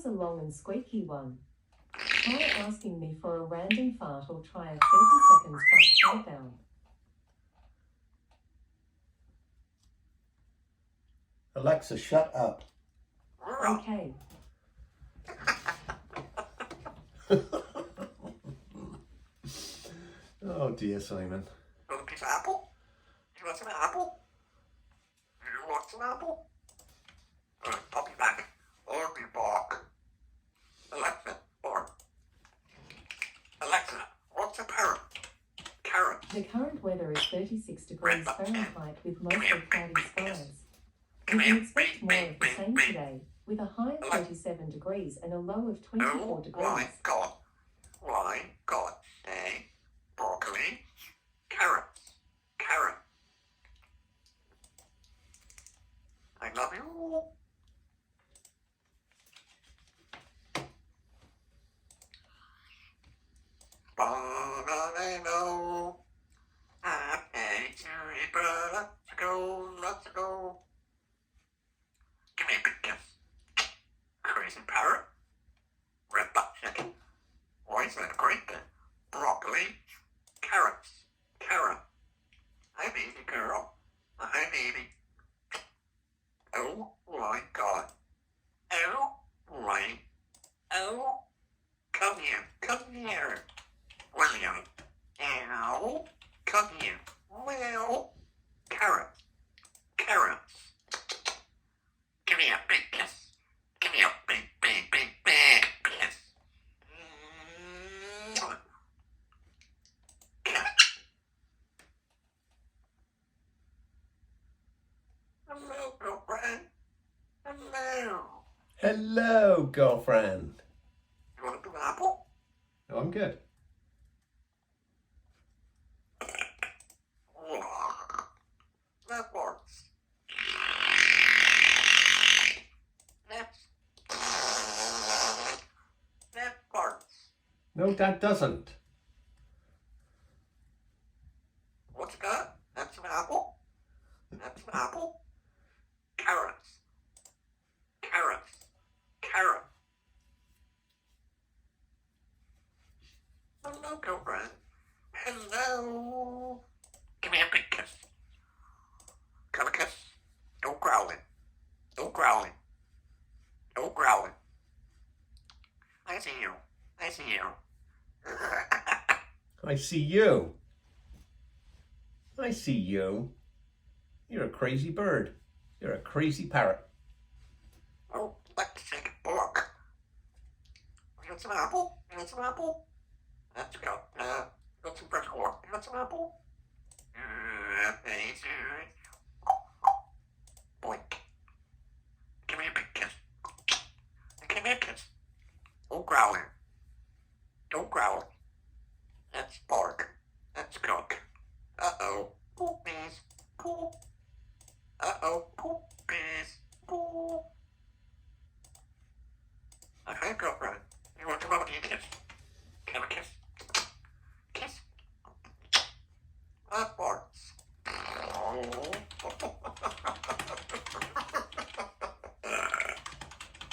was a long and squeaky one. Try asking me for a random fart or try a 30 seconds fart countdown. Alexa, shut up. Okay. Oh dear, Simon. You want a piece of apple? You want some apple? You want some apple? Puppy back. Or be bark. Alexa, or. Alexa, what's a parrot? Carrot. The current weather is 36 degrees Fahrenheit with mostly cloudy skies. You can expect more of the same today, with a high of 37 degrees and a low of 24 degrees. Oh my God. Why God say broccoli, carrots, carrot. I love you. Banana. Happy to let's go, let's go. Give me a big kiss. Crazy parrot. Red butt chicken. Why is that a great thing? Broccoli. Carrots. Carrot. Hi baby girl. Hi baby. Oh my God. Oh my. Oh. Come here. Come here. William. Ow. Come here. Well. Carrots. Carrots. Give me a big kiss. Give me a big, big, big, big kiss. Hello, girlfriend. Hello. Hello, girlfriend. You want to do an apple? Oh, I'm good. That works. That works. No, that doesn't. What's that? That's an apple? That's an apple? Carrots. Carrots. Carrot. Hello, girlfriend. Hello. Give me a big kiss. Come a kiss. No growling. No growling. No growling. I see you. I see you. I see you. I see you. You're a crazy bird. You're a crazy parrot. Oh, let's take a book. You want some apple? You want some apple? Let's go. You want some fresh corn? You want some apple? Boink. Give me a big kiss. Give me a kiss. Don't growl here. Don't growl. That's bark. That's cook. Uh-oh. Poopies. Poop. Uh-oh. Poopies. Poop. Okay, girlfriend. You want to come over to your kiss? Have a kiss. Kiss. That barks.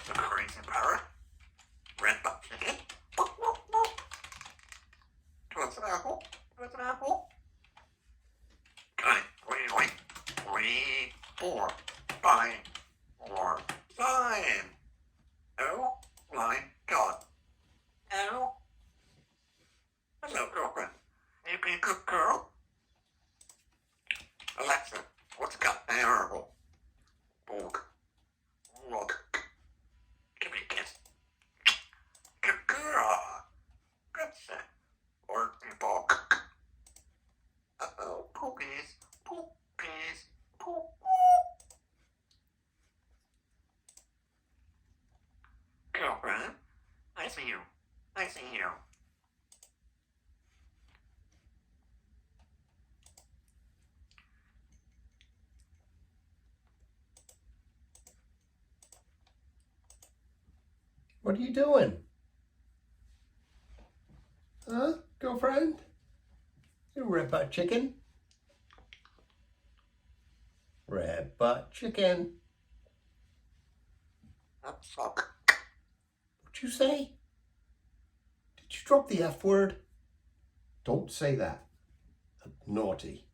The crazy parrot. Red butt chicken. Do you want some apple? Do you want some apple? Okay. Wait. 3, 4, 5, 4, 5. Oh my God. Oh. Hello, girlfriend. You be a good girl? Alexa, what's got the herbal? Borg. Look. Give me a kiss. Good girl. Good set. Or be borg. Uh-oh. Poopies. Poopies. Poop. Girlfriend, I see you. I see you. What are you doing? Huh, girlfriend? You red butt chicken? Red butt chicken. That suck. Did you say? Did you drop the F word? Don't say that. That's naughty.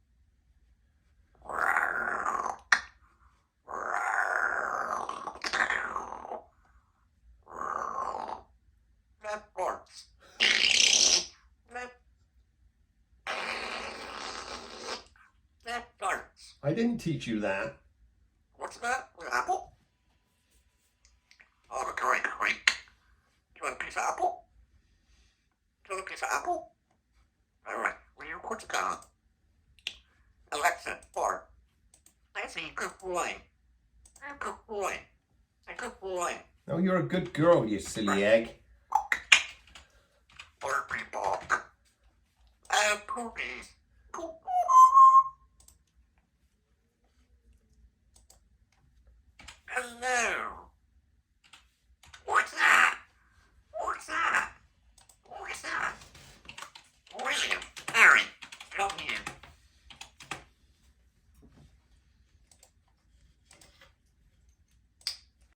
I didn't teach you that. What's that? An apple? Oh, great. You want a piece of apple? Do you want a piece of apple? All right. Well, you're what's it called? Alexa, or I say good boy. I'm a good boy. I'm a good boy. No, you're a good girl, you silly egg. Burpy bog. Poopies. Hello.